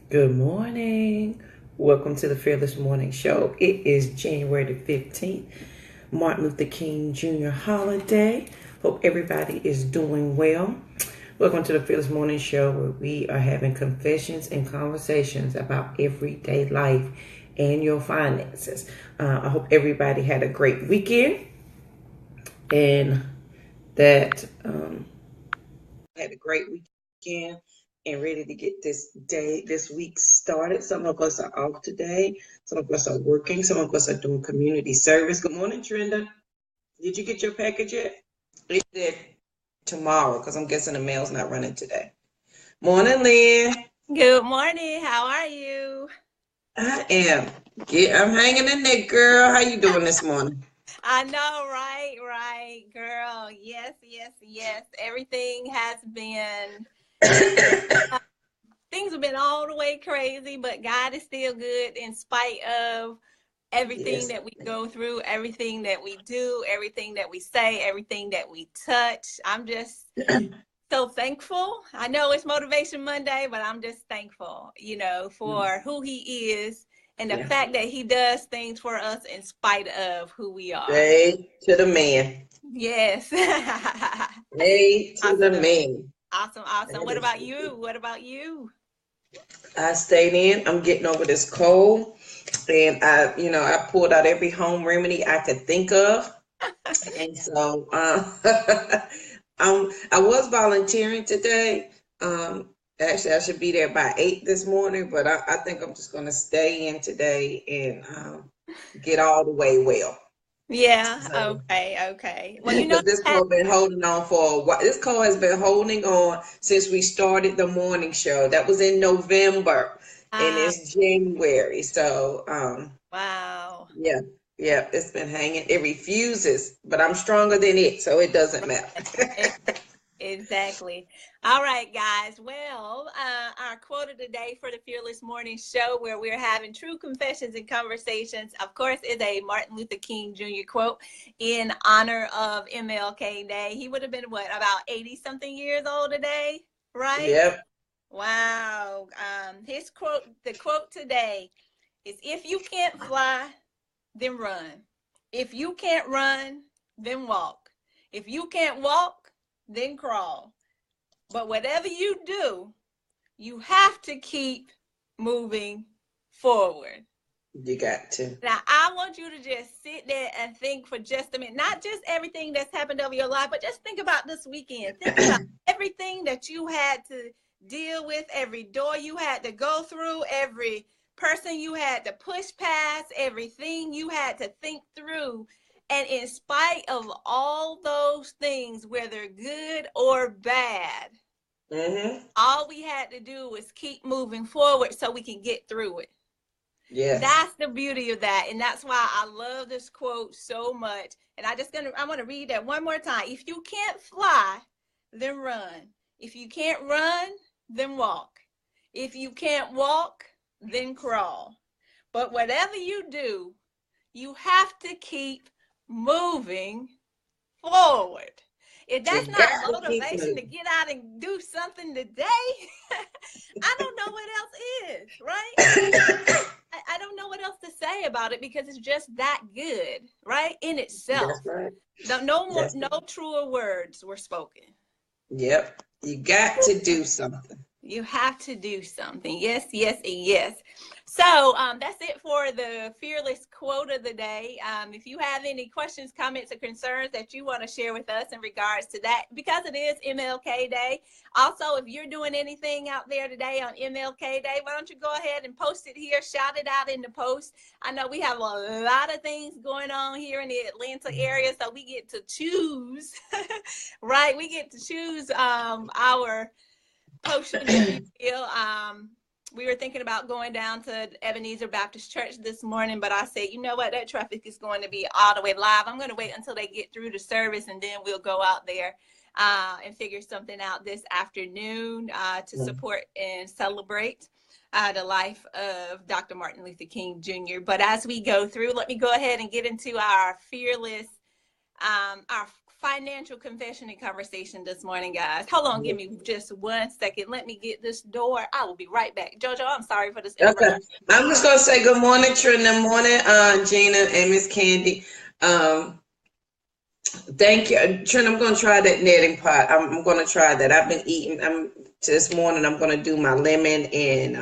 Good morning. Welcome to the Fearless Morning Show. It is January the 15th, Martin Luther King Jr. holiday. Hope everybody is doing well. Welcome to the Fearless Morning Show, where we are having confessions and conversations about everyday life and your finances. I hope everybody had a great weekend and that had a great weekend and ready to get this week started. Some of us are off today. Some of us are working. Some of us are doing community service. Good morning, Trenda. Did you get your package yet? It did tomorrow because I'm guessing the mail's not running today. Morning, Lynn. Good morning. How are you? I am. Yeah, I'm hanging in there, girl. How you doing this morning? I know, right, girl. Yes. Everything has been, things have been all the way crazy, but God is still good in spite of everything Yes. that we go through, everything that we do, everything that we say, everything that we touch. I'm just so thankful. I know it's Motivation Monday, but I'm just thankful, for who he is and the Yeah. fact that he does things for us in spite of who we are. Hey to the man. Yes. Hey to the Awesome. man. Awesome. That What is about you? What about you? I stayed in. I'm getting over this cold, and I pulled out every home remedy I could think of, and so I was volunteering today. Actually, I should be there by 8 this morning, but I think I'm just gonna stay in today and get all the way well. Yeah, So, okay. Well, because this cold been holding on for a while. This cold has been holding on since we started the morning show. That was in November, and uh, it's January. So, wow. yeah, yeah, it's been hanging. It refuses, but I'm stronger than it, so it doesn't matter. Exactly. All right, guys. Well, our quote of the day for the Fearless Morning Show, where we're having true confessions and conversations, of course, is a Martin Luther King Jr. quote in honor of MLK Day. He would have been, what, about 80 something years old today, right? Yep. Wow. His quote, the quote today is, if you can't fly, then run. If you can't run, then walk. If you can't walk, then crawl. But whatever you do, you have to keep moving forward. You got to. Now, I want you to just sit there and think for just a minute, not just everything that's happened over your life, but just think about this weekend. Think about everything that you had to deal with, every door you had to go through, every person you had to push past, everything you had to think through. And in spite of all those things, whether good or bad, Mm-hmm. all we had to do was keep moving forward so we can get through it. Yes. That's the beauty of that. And that's why I love this quote so much. And I want to read that one more time. If you can't fly, then run. If you can't run, then walk. If you can't walk, then crawl. But whatever you do, you have to keep moving forward. If You that's got not to keep motivation to moving. get out and do something today, I don't know what else is, right? I don't know what else to say about it because it's just that good, right? In That's itself. right. No more, That's no right. truer words were spoken. Yep. You got to do something. You have to do something. Yes. So that's it for the fearless quote of the day. If you have any questions, comments, or concerns that you want to share with us in regards to that, because it is MLK Day. Also, if you're doing anything out there today on MLK Day, why don't you go ahead and post it here, shout it out in the post. I know we have a lot of things going on here in the Atlanta area, so we get to choose, right? We get to choose our potion, if you will. We were thinking about going down to Ebenezer Baptist Church this morning, but I said, you know what, that traffic is going to be all the way live. I'm going to wait until they get through the service, and then we'll go out there and figure something out this afternoon to support and celebrate the life of Dr. Martin Luther King Jr. But as we go through, let me go ahead and get into our fearless, our financial confession and conversation this morning, guys. Hold on, give me just 1 second. Let me get this door. I will be right back. Jojo, I'm sorry for this interruption. Okay. I'm just gonna say good morning, Trina. Morning, Gina and Miss Candy. Thank you, Trina. I'm gonna try that netting pot. I'm gonna try that. I've been eating. This morning. I'm gonna do my lemon and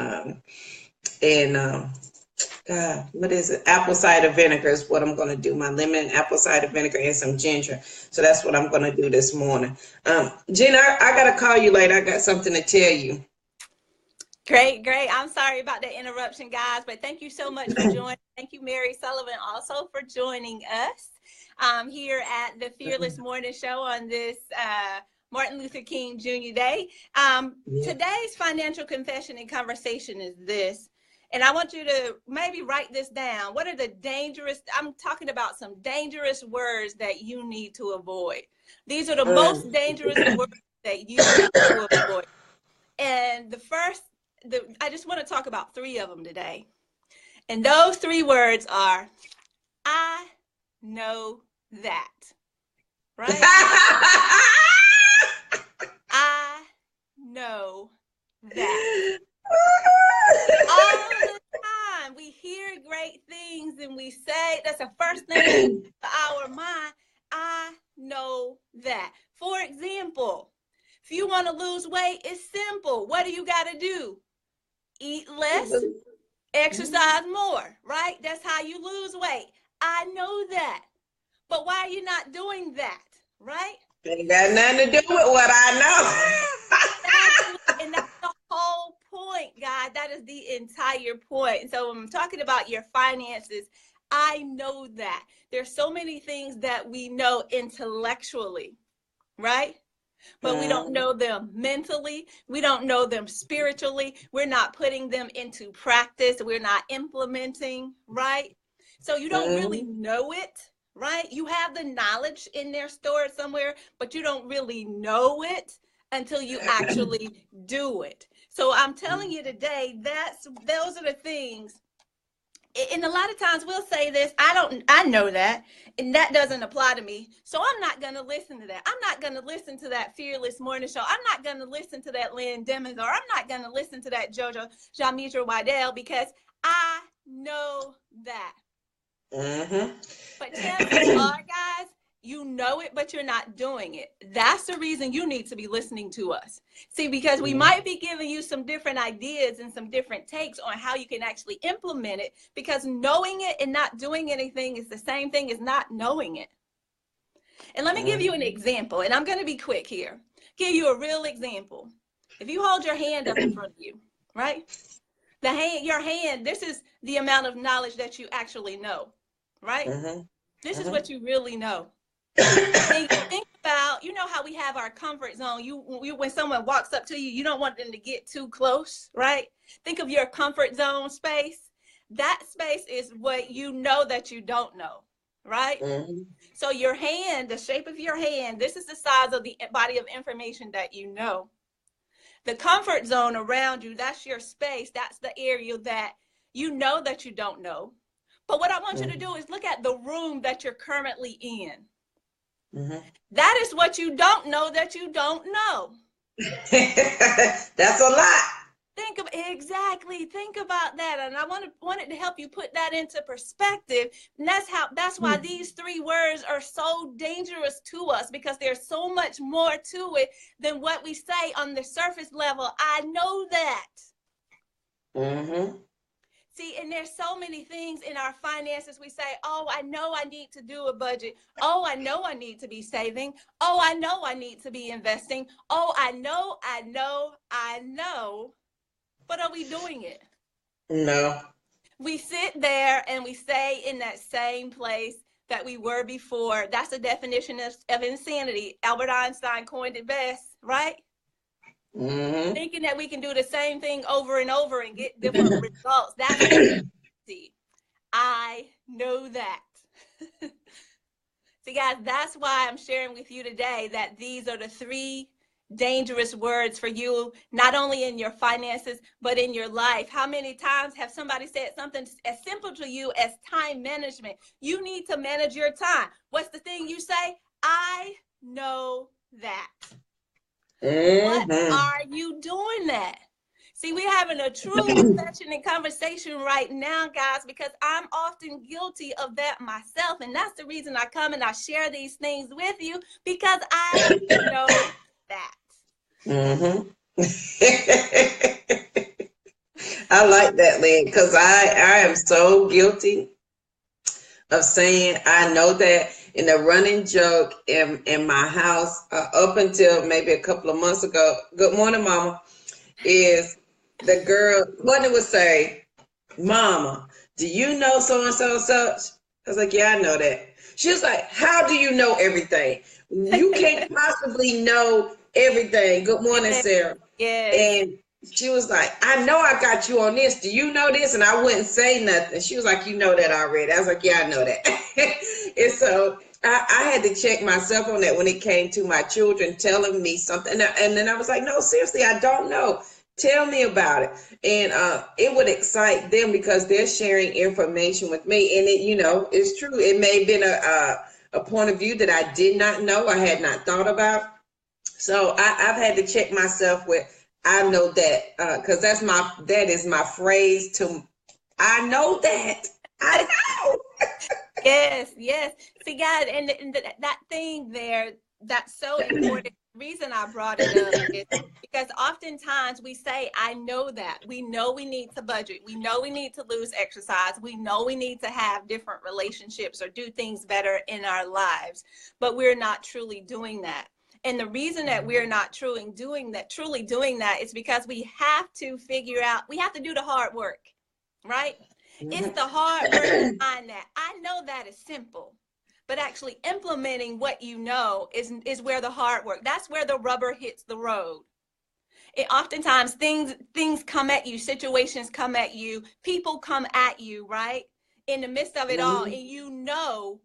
what is it? Apple cider vinegar is what I'm going to do. My lemon, apple cider vinegar, and some ginger. So that's what I'm going to do this morning. Gina, I got to call you later. I got something to tell you. Great, great. I'm sorry about the interruption, guys, but thank you so much for joining. Thank you, Mary Sullivan, also for joining us here at the Fearless Morning Show on this Martin Luther King Jr. Day. Today's financial confession and conversation is this. And I want you to maybe write this down. What are the dangerous, I'm talking about some dangerous words that you need to avoid. These are the most dangerous words that you need to avoid. And the first, I just want to talk about 3 of them today. And those 3 words are, I know that. Right? I know that. All the time we hear great things and we say, that's the first thing to our mind, I know that. For example, if you want to lose weight, it's simple. What do you got to do? Eat less, exercise more, right? That's how you lose weight. I know that. But why are you not doing that, right? Ain't got nothing to do with what I know. Exactly. And that's the whole point, guys. That is the entire point. And so when I'm talking about your finances, I know that. There's so many things that we know intellectually, right? But we don't know them mentally. We don't know them spiritually. We're not putting them into practice. We're not implementing, right? So you don't really know it, right? You have the knowledge in there stored somewhere, but you don't really know it until you actually do it. So I'm telling you today, those are the things. And a lot of times we'll say this, I know that, and that doesn't apply to me. So I'm not going to listen to that. I'm not going to listen to that Fearless Morning Show. I'm not going to listen to that Lynn Demons, or I'm not going to listen to that Jojo Jamitra Waddell, because I know that. But chances are, guys, you know it, but you're not doing it. That's the reason you need to be listening to us. See, because we might be giving you some different ideas and some different takes on how you can actually implement it, because knowing it and not doing anything is the same thing as not knowing it. And let me give you an example, and I'm going to be quick here. Give you a real example. If you hold your hand up in front of you, right? Your hand, this is the amount of knowledge that you actually know, right? This is what you really know. And you think about, you know how we have our comfort zone. When someone walks up to you, you don't want them to get too close, right? Think of your comfort zone space. That space is what you know that you don't know, right? So your hand, the shape of your hand, this is the size of the body of information that you know. The comfort zone around you, that's your space. That's the area that you know that you don't know. But what I want you to do is look at the room that you're currently in. That is what you don't know that you don't know. That's a lot. Think about that. And I wanted to help you put that into perspective. And that's why these 3 words are so dangerous to us, because there's so much more to it than what we say on the surface level. I know that. See, and there's so many things in our finances. We say, oh, I know I need to do a budget. Oh, I know I need to be saving. Oh, I know I need to be investing. Oh, I know. But are we doing it? No. We sit there and we stay in that same place that we were before. That's the definition of insanity. Albert Einstein coined it best, right? Thinking that we can do the same thing over and over and get different results. That's insanity. I know that. See, guys, that's why I'm sharing with you today that these are the 3 dangerous words for you, not only in your finances, but in your life. How many times have somebody said something as simple to you as time management? You need to manage your time. What's the thing you say? I know that. What Mm-hmm. are you doing that? See, we're having a true discussion and conversation right now, guys, because I'm often guilty of that myself. And that's the reason I come and I share these things with you, because I know that. Mm-hmm. I like that, Lynn, because I am so guilty of saying I know that. In a running joke in my house, up until maybe a couple of months ago, good morning, Mama, is the girl, what it would say, Mama, do you know so and so such? I was like, yeah, I know that. She was like, how do you know everything? You can't possibly know everything. Good morning, Yes. Sarah. Yes. And she was like, I know I got you on this. Do you know this? And I wouldn't say nothing. She was like, you know that already. I was like, yeah, I know that. And so I had to check myself on that when it came to my children telling me something. And then I was like, no, seriously, I don't know. Tell me about it. And it would excite them because they're sharing information with me. And it, it's true. It may have been a point of view that I did not know, I had not thought about. So I've had to check myself with, I know that, because that is my phrase to, I know that. I know. Yes, yes. See, guys, and that thing there, that's so important. The reason I brought it up is because oftentimes we say, I know that. We know we need to budget. We know we need to lose exercise. We know we need to have different relationships or do things better in our lives, but we're not truly doing that. And the reason that we're not truly doing that is because we have to figure out, we have to do the hard work, right? It's the hard work behind that. I know that is simple, but actually implementing what you know is where the hard work, that's where the rubber hits the road. It oftentimes things come at you, situations come at you, people come at you, right? In the midst of it all, and you know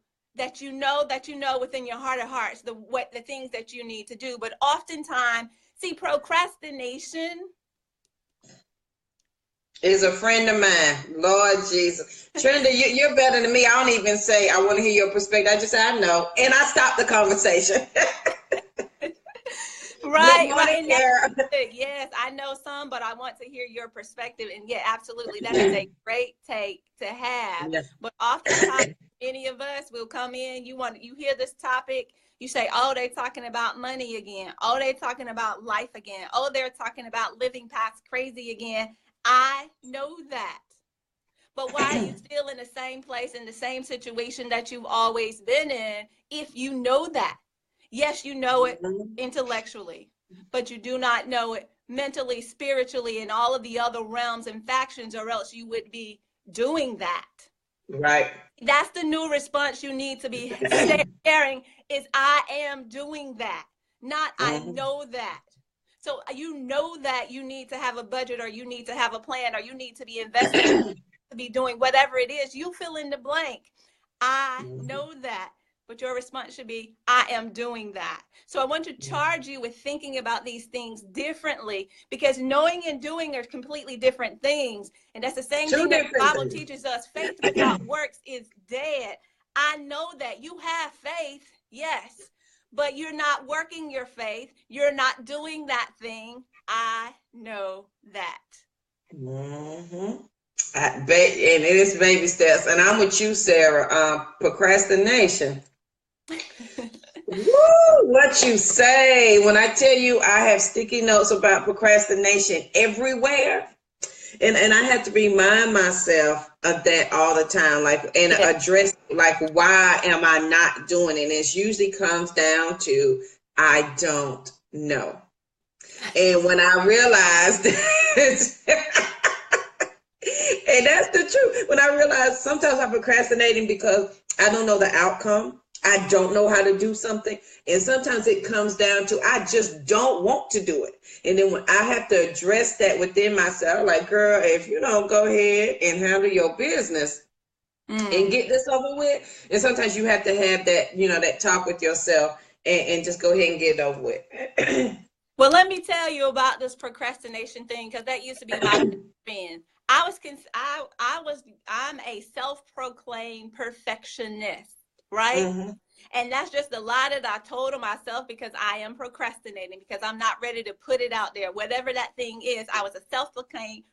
within your heart of hearts the things that you need to do. But oftentimes, see, procrastination Is a friend of mine. Lord Jesus. Trinity, you're better than me. I don't even say I want to hear your perspective. I just say I know. And I stop the conversation. Right, Good right. morning, And Sarah. yes, I know some, but I want to hear your perspective. And yeah, absolutely. That is a great take to have. Yeah. But oftentimes, many of us will come in, you hear this topic, you say, oh, they're talking about money again. Oh, they're talking about life again. Oh, they're talking about living past crazy again. I know that. But why are you still in the same place, in the same situation that you've always been in, if you know that? Yes, you know it intellectually, but you do not know it mentally, spiritually, and all of the other realms and factions, or else you would be doing that. Right. That's the new response you need to be sharing is, I am doing that, not I know that. So you know that you need to have a budget, or you need to have a plan, or you need to be investing, or to be doing whatever it is. You fill in the blank. I know that. But your response should be, I am doing that. So I want to charge you with thinking about these things differently, because knowing and doing are completely different things. And that's the same Two thing that the different Bible things. teaches us. Faith without works is dead. I know that you have faith, yes, but you're not working your faith. You're not doing that thing. I know that. Mm-hmm. And it is baby steps. And I'm with you, Sarah. Procrastination. Woo, what you say. When I tell you I have sticky notes about procrastination everywhere. And I have to remind myself of that all the time, like, and Yeah. address, like, why am I not doing it? And it usually comes down to, I don't know. And when I realized and that's the truth. When I realize sometimes I'm procrastinating because I don't know the outcome. I don't know how to do something. And sometimes it comes down to, I just don't want to do it. And then when I have to address that within myself, like, girl, if you don't go ahead and handle your business and get this over with. And sometimes you have to have that, that talk with yourself and just go ahead and get it over with. Well, let me tell you about this procrastination thing, because that used to be my friend. I'm a self-proclaimed perfectionist, right? Mm-hmm. And that's just the lie that I told myself because I am procrastinating, because I'm not ready to put it out there. Whatever that thing is, I was a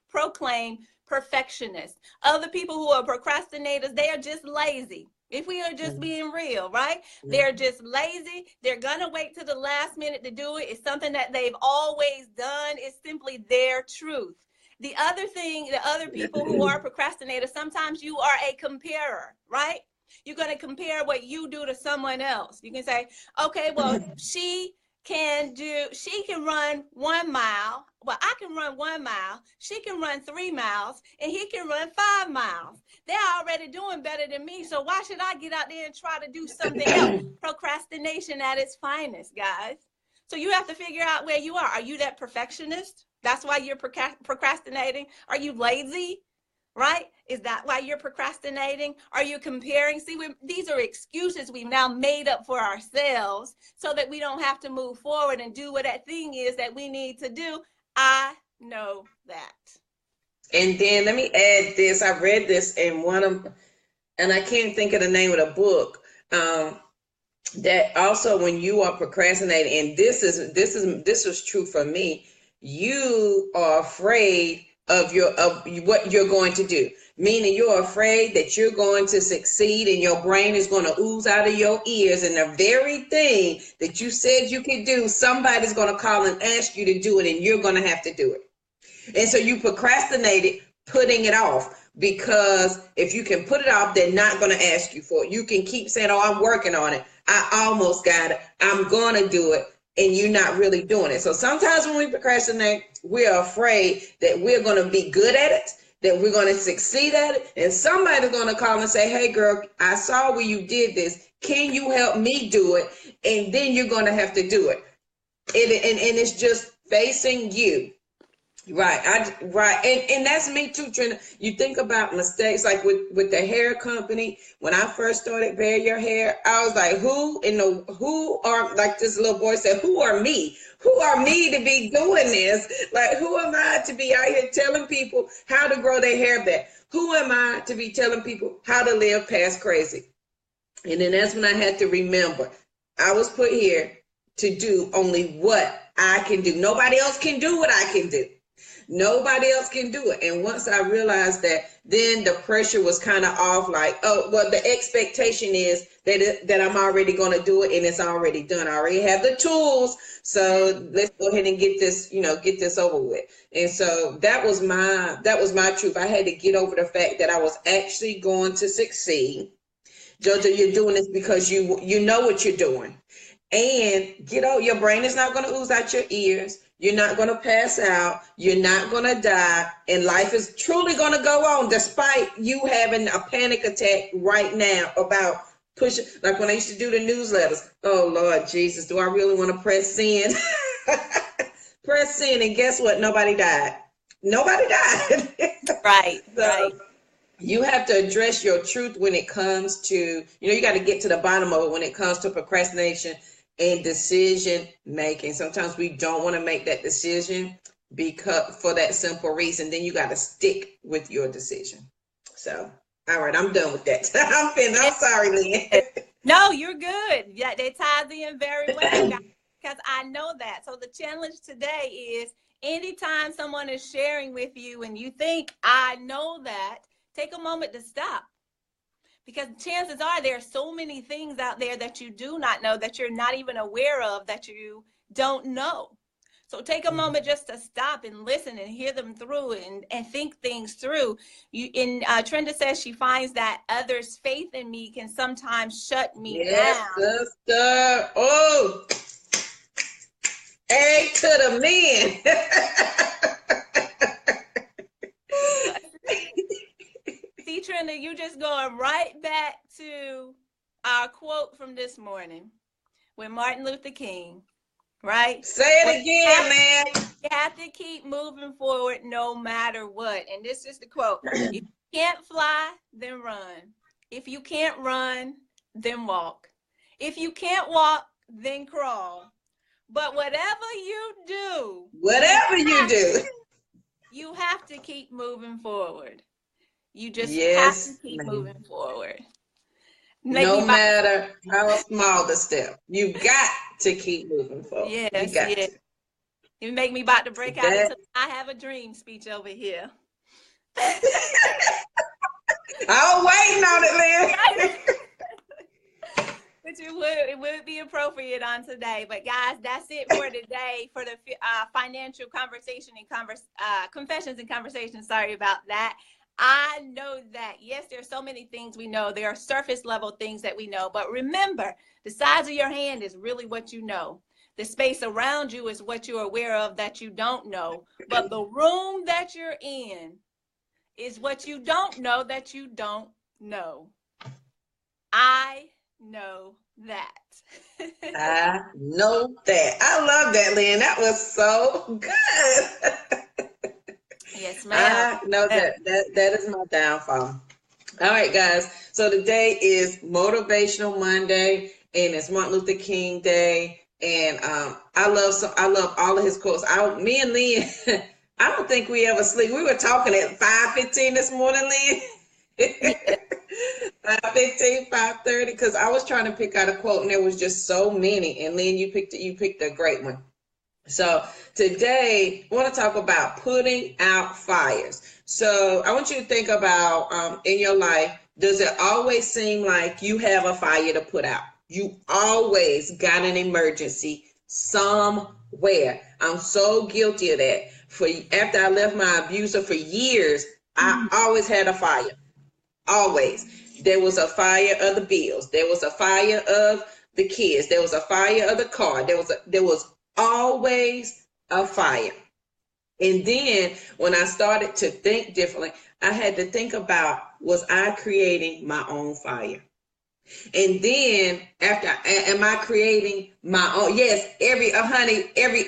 proclaimed perfectionist. Other people who are procrastinators, they are just lazy. If we are just being real, right? They're just lazy. They're going to wait to the last minute to do it. It's something that they've always done. It's simply their truth. The other thing, the other people who are procrastinators, sometimes you are a comparer, right? You're going to compare what you do to someone else. You can say, okay, well, she can run 1 mile. Well, I can run 1 mile. She can run 3 miles, and he can run 5 miles. They're already doing better than me. So why should I get out there and try to do something else? Procrastination at its finest, guys. So you have to figure out where you are. Are you that perfectionist? That's why you're procrastinating. Are you lazy? Right? Is that why you're procrastinating? Are you comparing? See, these are excuses we've now made up for ourselves so that we don't have to move forward and do what that thing is that we need to do. I know that. And then let me add this. I read this in and I can't think of the name of the book. That also when you are procrastinating, and this was true for me, you are afraid of what you're going to do, meaning you're afraid that you're going to succeed and your brain is going to ooze out of your ears, and the very thing that you said you could do, somebody's going to call and ask you to do it, and you're going to have to do it. And so you procrastinated putting it off, because if you can put it off, they're not going to ask you for it. You can keep saying, oh, I'm working on it, I almost got it, I'm going to do it, and you're not really doing it. So sometimes when we procrastinate, we're afraid that we're going to be good at it, that we're going to succeed at it, and somebody's going to call and say, hey girl, I saw where you did this, can you help me do it? And then you're going to have to do it. And it's just facing you. Right. And that's me too, Trina. You think about mistakes, like with the hair company. When I first started Bare Your Hair, I was like, who are, like this little boy said, who are me? Who are me to be doing this? Like, who am I to be out here telling people how to grow their hair back? Who am I to be telling people how to live past crazy? And then that's when I had to remember, I was put here to do only what I can do. Nobody else can do what I can do. Nobody else can do it. And once I realized that, then the pressure was kind of off, like, oh, well, the expectation is that I'm already going to do it, and it's already done. I already have the tools. So let's go ahead and get this over with. And so that was my truth. I had to get over the fact that I was actually going to succeed. Jojo, you're doing this because you know what you're doing. And your brain is not going to ooze out your ears. You're not going to pass out. You're not going to die. And life is truly going to go on despite you having a panic attack right now about pushing. Like when I used to do the newsletters. Oh, Lord Jesus, do I really want to press send? Press send, and guess what? Nobody died. Nobody died. Right, So, right. You have to address your truth when it comes to, you got to get to the bottom of it when it comes to procrastination and decision making. Sometimes we don't want to make that decision because for that simple reason, then you got to stick with your decision. So, all right, I'm done with that. I'm finished. I'm sorry, Lynn. No, you're good. Yeah, they tied in very well, guys, because I know that. So the challenge today is anytime someone is sharing with you and you think, I know that, take a moment to stop. Because chances are there are so many things out there that you do not know, that you're not even aware of, that you don't know. So take a moment just to stop and listen and hear them through and think things through. Trenda says she finds that others' faith in me can sometimes shut me down. Sister. Oh, A to the men. See, Trenda, you just going right back to our quote from this morning with Martin Luther King, right? Say it again, man. You have to keep moving forward no matter what. And this is the quote. If you can't fly, then run. If you can't run, then walk. If you can't walk, then crawl. But whatever you do, you have to keep moving forward. You just have to keep moving forward. Make me No buy. matter how small the step, you got to keep moving forward. You Yes, got yes. to. You make me about to break out That into I have a dream speech over here. I was waiting on it, Lynn. Which it would be appropriate on today. But guys, that's it for today for the financial conversation and confessions and conversations. Sorry about that. I know that, yes, there are so many things we know. There are surface level things that we know. But remember, the size of your hand is really what you know. The space around you is what you're aware of that you don't know. But the room that you're in is what you don't know that you don't know. I know that. I know that. I love that, Lynn. That was so good. Yes, ma'am. I know that is my downfall. All right, guys. So today is Motivational Monday, and it's Martin Luther King Day. And I love all of his quotes. Me and Lynn, I don't think we ever sleep. We were talking at 5:15 this morning, Lynn. Yeah. 5:15, 5:30, because I was trying to pick out a quote, and there was just so many. And Lynn, you picked a great one. So today, I want to talk about putting out fires. So I want you to think about in your life, does it always seem like you have a fire to put out? You always got an emergency somewhere. I'm so guilty of that. After I left my abuser for years, I always had a fire. Always. There was a fire of the bills. There was a fire of the kids. There was a fire of the car. There was always a fire. And then when I started to think differently, I had to think about, was I creating my own fire? And then am I creating my own? Yes, every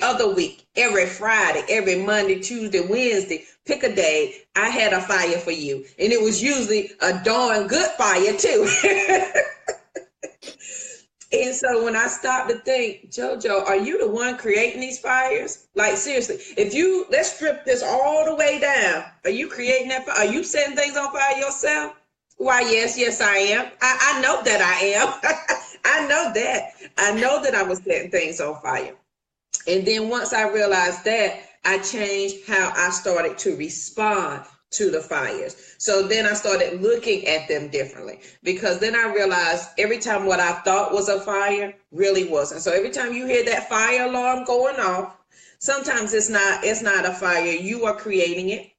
other week, every Friday, every Monday, Tuesday, Wednesday, pick a day, I had a fire for you. And it was usually a darn good fire too. And so when I stopped to think, JoJo, are you the one creating these fires? Like, seriously, let's strip this all the way down. Are you creating that fire? Are you setting things on fire yourself? Why, yes, I am. I know that I am. I know that. I know that I was setting things on fire. And then once I realized that, I changed how I started to respond to the fires. So then I started looking at them differently, because then I realized every time what I thought was a fire really wasn't. So every time you hear that fire alarm going off, sometimes it's not a fire. You are creating it.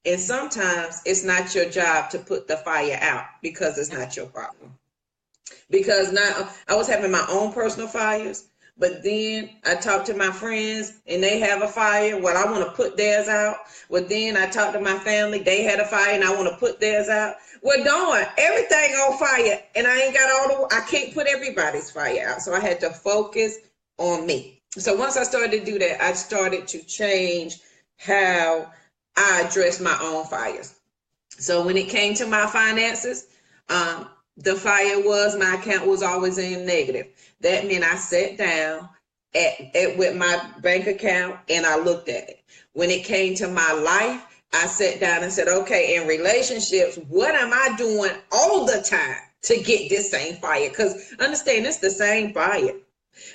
And sometimes it's not your job to put the fire out, because it's not your problem. Because now I was having my own personal fires, but then I talked to my friends and they have a fire. Well, I want to put theirs out. Well, then I talked to my family. They had a fire and I want to put theirs out. Well, darn, everything on fire, and I can't put everybody's fire out. So I had to focus on me. So once I started to do that, I started to change how I address my own fires. So when it came to my finances, the fire was my account was always in negative. That meant I sat down with my bank account and I looked at it. When it came to my life, I sat down and said, okay, in relationships, what am I doing all the time to get this same fire? Because understand, it's the same fire.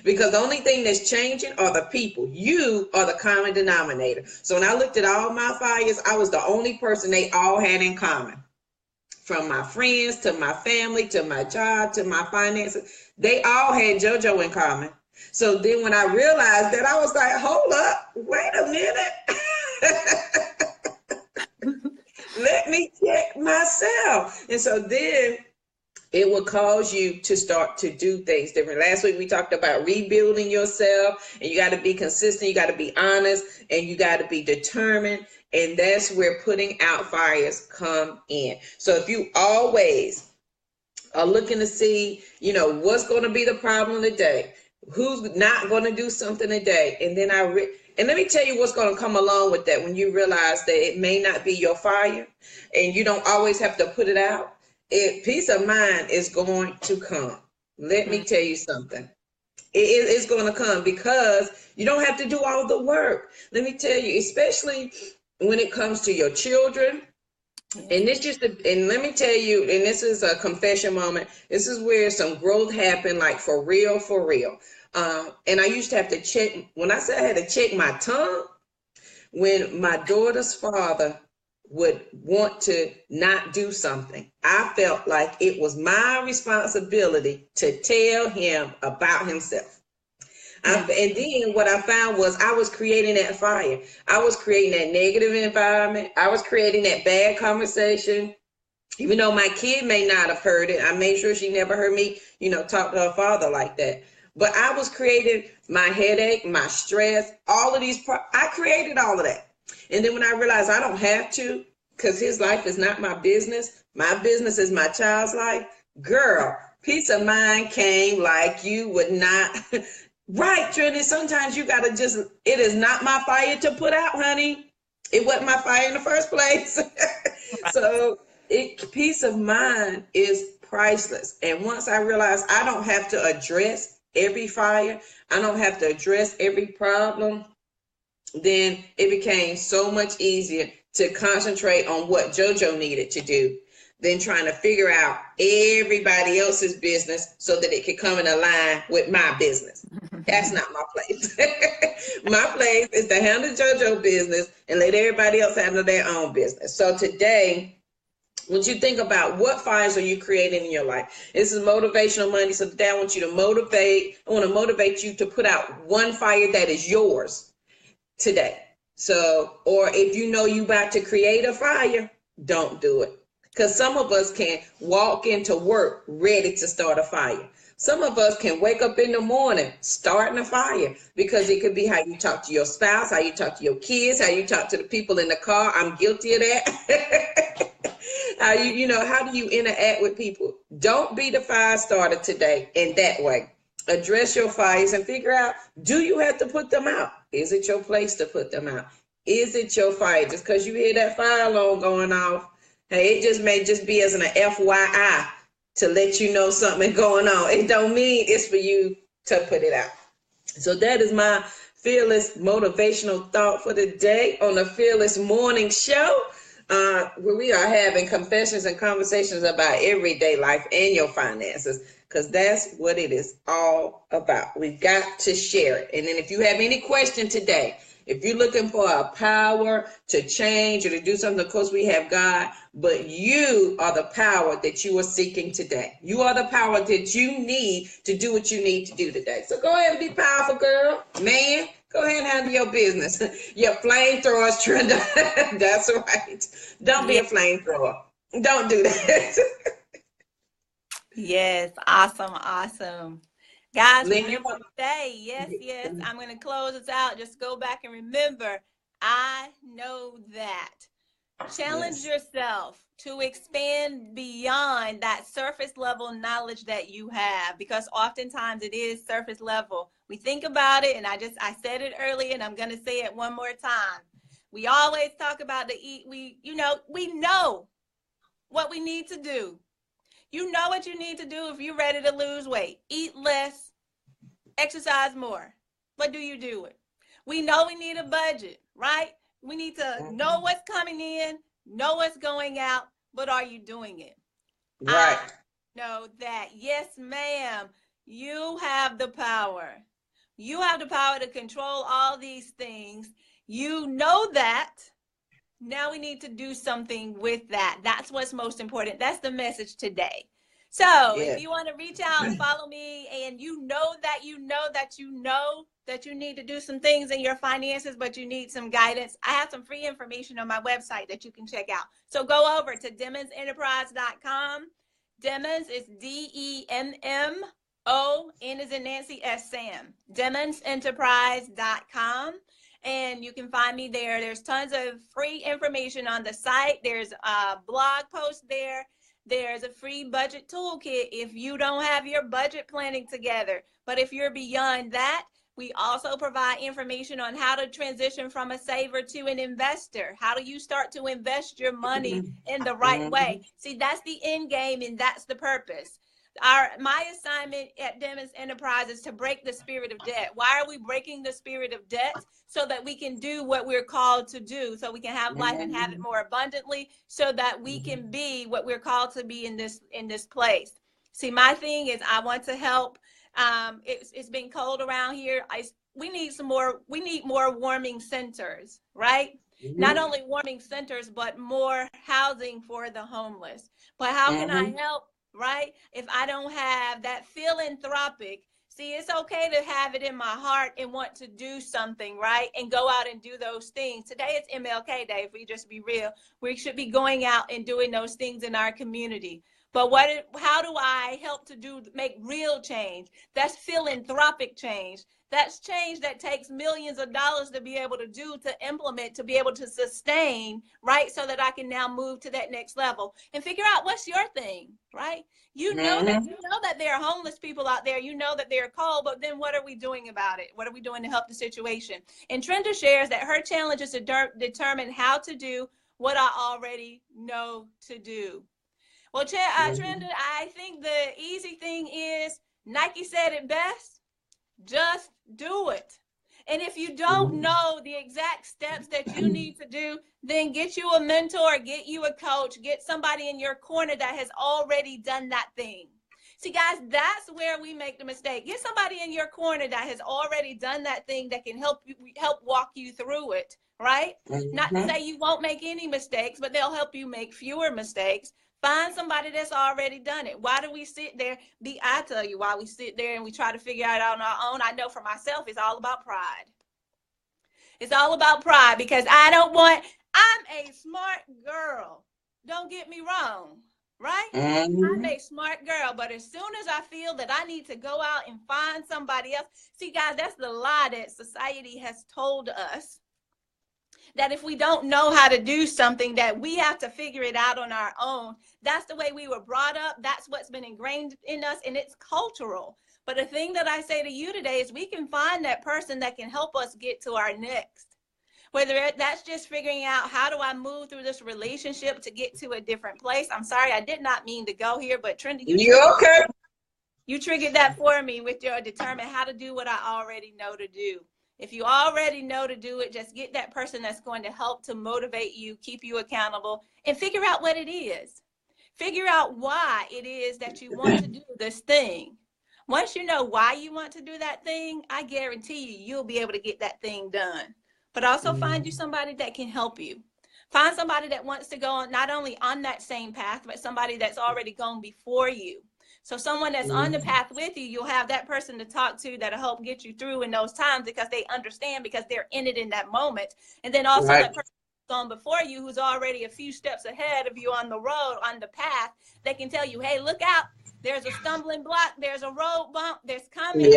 Because the only thing that's changing are the people. You are the common denominator. So when I looked at all my fires, I was the only person they all had in common. From my friends to my family to my job to my finances, they all had JoJo in common. So then when I realized that, I was like, hold up, wait a minute. Let me check myself. And so then it will cause you to start to do things different. Last week we talked about rebuilding yourself, and you got to be consistent, you got to be honest, and you got to be determined. And that's where putting out fires come in. So if you always are looking to see, what's going to be the problem today, who's not going to do something today, and then and let me tell you what's going to come along with that when you realize that it may not be your fire, and you don't always have to put it out. Peace of mind is going to come. Let me tell you something. It's going to come because you don't have to do all the work. Let me tell you, especially when it comes to your children, And this just, and let me tell you, and this is a confession moment. This is where some growth happened, like for real, for real. And I used to have to check, when I said I had to check my tongue, when my daughter's father would want to not do something, I felt like it was my responsibility to tell him about himself. And then what I found was I was creating that fire. I was creating that negative environment. I was creating that bad conversation. Even though my kid may not have heard it, I made sure she never heard me, talk to her father like that. But I was creating my headache, my stress, all of these. I created all of that. And then when I realized I don't have to, because his life is not my business. My business is my child's life. Girl, peace of mind came like you would not. Right, Trinity. Sometimes you got to just, it is not my fire to put out, honey. It wasn't my fire in the first place. So peace of mind is priceless. And once I realized I don't have to address every fire, I don't have to address every problem, then it became so much easier to concentrate on what JoJo needed to do than trying to figure out everybody else's business so that it could come in line with my business. That's not my place. My place is to handle JoJo business and let everybody else handle their own business. So today, when you think about what fires are you creating in your life, this is motivational Monday. So today I want you to I want to motivate you to put out one fire that is yours today. So, or if you know you about to create a fire, don't do it. Because some of us can walk into work ready to start a fire. Some of us can wake up in the morning starting a fire, because it could be how you talk to your spouse, how you talk to your kids, how you talk to the people in the car. I'm guilty of that. How how do you interact with people? Don't be the fire starter today in that way. Address your fires and figure out, do you have to put them out? Is it your place to put them out? Is it your fire? Just because you hear that fire alarm going off, hey, it just may just be as an FYI to let you know something going on. It don't mean it's for you to put it out. So that is my fearless motivational thought for the day on the Fearless Morning Show, where we are having confessions and conversations about everyday life and your finances, because that's what it is all about. We've got to share it. And then if you have any question today, if you're looking for a power to change or to do something, of course we have God, but you are the power that you are seeking today. You are the power that you need to do what you need to do today. So go ahead and be powerful, girl. Man, go ahead and handle your business. Your flamethrowers, Trenda. That's right. Don't be a flamethrower. Don't do that. Yes, awesome. Guys, remember today, yes, I'm going to close this out. Just go back and remember, I know that. Challenge yourself to expand beyond that surface level knowledge that you have, because oftentimes it is surface level. We think about it, and I said it earlier, and I'm going to say it one more time. We always talk about we know what we need to do. You know what you need to do if you're ready to lose weight. Eat less, exercise more. But do you do it? We know we need a budget, right? We need to know what's coming in, know what's going out, but are you doing it? Right. I know that. Yes, ma'am. You have the power. You have the power to control all these things. You know that. Now we need to do something with that. That's what's most important. That's the message today. So if you want to reach out, follow me, and you know that you need to do some things in your finances, but you need some guidance, I have some free information on my website that you can check out. So go over to demonsenterprise.com. Demons is DEMMO, N is in Nancy, S Sam. demonsenterprise.com. And you can find me there. There's tons of free information on the site. There's a blog post there. There's a free budget toolkit if you don't have your budget planning together. But if you're beyond that, we also provide information on how to transition from a saver to an investor. How do you start to invest your money in the right way? See, that's the end game, and that's the purpose. My assignment at Demis Enterprise is to break the spirit of debt. Why are we breaking the spirit of debt? So that we can do what we're called to do, so we can have life and have it more abundantly, so that we can be what we're called to be in this place. See, my thing is I want to help. It's been cold around here. We need more warming centers, right? Not only warming centers, but more housing for the homeless. But how can I help? Right? If I don't have that philanthropic, see, it's okay to have it in my heart and want to do something, right? And go out and do those things. Today it's MLK Day, if we just be real. We should be going out and doing those things in our community. But how do I help to make real change? That's philanthropic change. That's change that takes millions of dollars to be able to do, to implement, to be able to sustain, right? So that I can now move to that next level and figure out what's your thing, right? You know that there are homeless people out there. You know that they're cold, but then what are we doing about it? What are we doing to help the situation? And Trenda shares that her challenge is to determine how to do what I already know to do. Well, Trenda, I think the easy thing is Nike said it best. Just do it. And if you don't know the exact steps that you need to do, then get you a mentor, get you a coach, get somebody in your corner that has already done that thing. See, guys, that's where we make the mistake. Get somebody in your corner that has already done that thing that can help walk you through it, right? Not to say you won't make any mistakes, but they'll help you make fewer mistakes. Find somebody that's already done it. Why do we sit there? I tell you why we sit there and we try to figure it out on our own. I know for myself, it's all about pride. It's all about pride because I'm a smart girl. Don't get me wrong, right? I'm a smart girl, but as soon as I feel that I need to go out and find somebody else, see, guys, that's the lie that society has told us. That if we don't know how to do something, that we have to figure it out on our own. That's the way we were brought up. That's what's been ingrained in us, and it's cultural. But the thing that I say to you today is we can find that person that can help us get to our next. Whether that's just figuring out how do I move through this relationship to get to a different place. I'm sorry, I did not mean to go here, but Trenda, you triggered that for me with your determine how to do what I already know to do. If you already know to do it, just get that person that's going to help to motivate you, keep you accountable, and figure out what it is. Figure out why it is that you want to do this thing. Once you know why you want to do that thing, I guarantee you'll be able to get that thing done. But also find you somebody that can help you. Find somebody that wants to go not only on that same path, but somebody that's already gone before you. So someone that's on the path with you, you'll have that person to talk to that'll help get you through in those times because they understand, because they're in it in that moment. And then also that person gone before you who's already a few steps ahead of you on the road, on the path, they can tell you, hey, look out. There's a stumbling block. There's a road bump. There's coming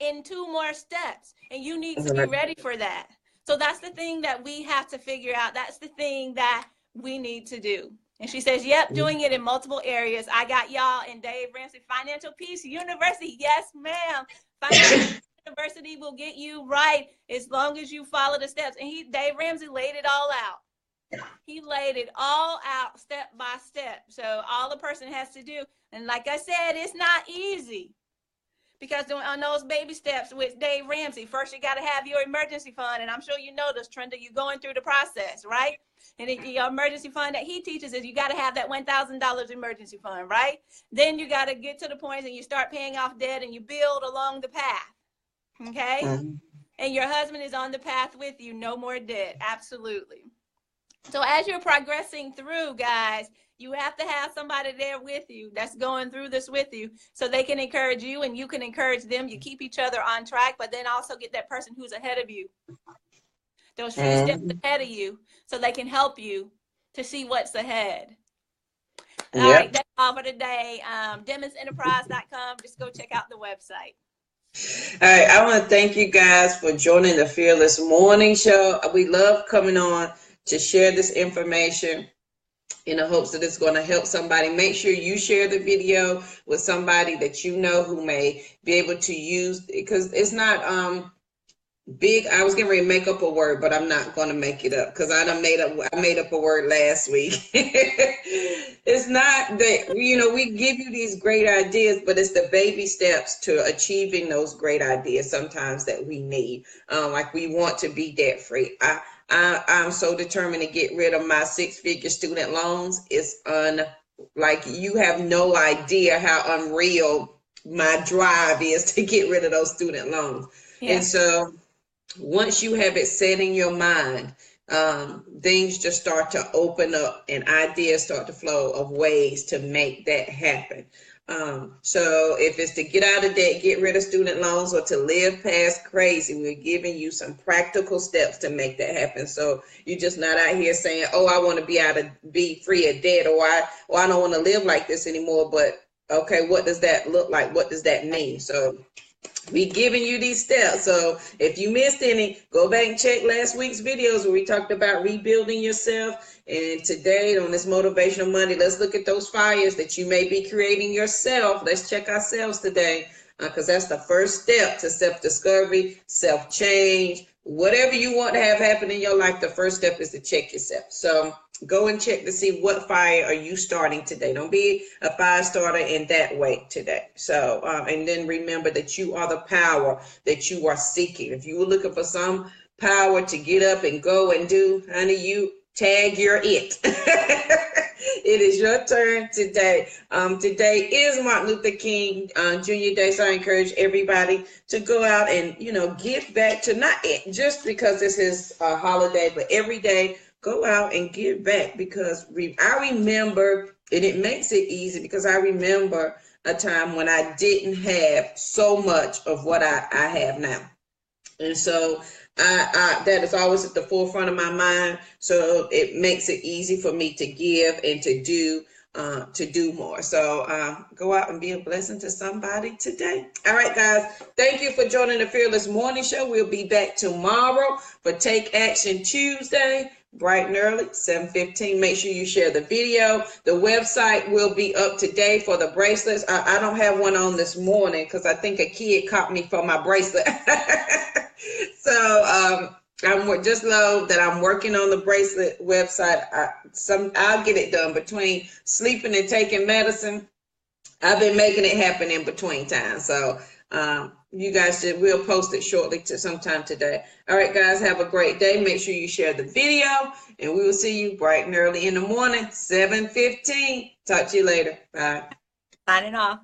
in 2 more steps. And you need to be ready for that. So that's the thing that we have to figure out. That's the thing that we need to do. And she says, yep, doing it in multiple areas. I got y'all in Dave Ramsey Financial Peace University. Yes, ma'am. Financial University will get you right as long as you follow the steps. And Dave Ramsey laid it all out. He laid it all out step by step. So all the person has to do, and like I said, it's not easy. Because on those baby steps with Dave Ramsey, first you got to have your emergency fund. And I'm sure you know this, Trenda, you're going through the process, right? And your emergency fund that he teaches is you got to have that $1,000 emergency fund, right? Then you got to get to the point and you start paying off debt and you build along the path, okay? And your husband is on the path with you, no more debt, absolutely. So as you're progressing through, guys, you have to have somebody there with you that's going through this with you so they can encourage you and you can encourage them. You keep each other on track, but then also get that person who's ahead of you, those few steps ahead of you, so they can help you to see what's ahead. All right, that's all for today. DemisEnterprise.com. Just go check out the website. All right, I want to thank you guys for joining the Fearless Morning Show. We love coming on to share this information in the hopes that it's going to help somebody. Make sure you share the video with somebody that you know who may be able to use, because it's not I was getting ready to make up a word, but I'm not going to make it up because I made up a word last week. It's not that, we give you these great ideas, but it's the baby steps to achieving those great ideas sometimes that we need. Like we want to be debt free. I'm so determined to get rid of my 6-figure student loans. Like you have no idea how unreal my drive is to get rid of those student loans. Yeah. And so once you have it set in your mind, things just start to open up and ideas start to flow of ways to make that happen. So if it's to get out of debt, get rid of student loans, or to live past crazy, we're giving you some practical steps to make that happen. So you're just not out here saying, oh, I want to be free of debt, or I don't want to live like this anymore. But okay, what does that look like? What does that mean? So we giving you these steps. So if you missed any, go back and check last week's videos where we talked about rebuilding yourself. And today on this Motivational Monday, let's look at those fires that you may be creating yourself. Let's check ourselves today, because that's the first step to self-discovery, self-change. Whatever you want to have happen in your life, the first step is to check yourself. So go and check to see what fire are you starting today. Don't be a fire starter in that way today. So, and then remember that you are the power that you are seeking. If you were looking for some power to get up and go and do, honey, you tag your it. It is your turn today. Today is Martin Luther King Jr. Day, so I encourage everybody to go out and, give back to, not just because this is a holiday, but every day, go out and give back, because I remember, and it makes it easy because I remember a time when I didn't have so much of what I have now. And so that is always at the forefront of my mind. So it makes it easy for me to give and to do more. So go out and be a blessing to somebody today. All right, guys. Thank you for joining the Fearless Morning Show. We'll be back tomorrow for Take Action Tuesday, bright and early, 7:15. Make sure you share the video. The website will be up today for the bracelets. I don't have one on this morning because I think a kid caught me for my bracelet. So I'm just know that I'm working on the bracelet website. I'll get it done between sleeping and taking medicine. I've been making it happen in between time. So you guys we'll post it shortly to sometime today. All right, guys, have a great day. Make sure you share the video, and we will see you bright and early in the morning, 7:15. Talk to you later. Bye. Signing off.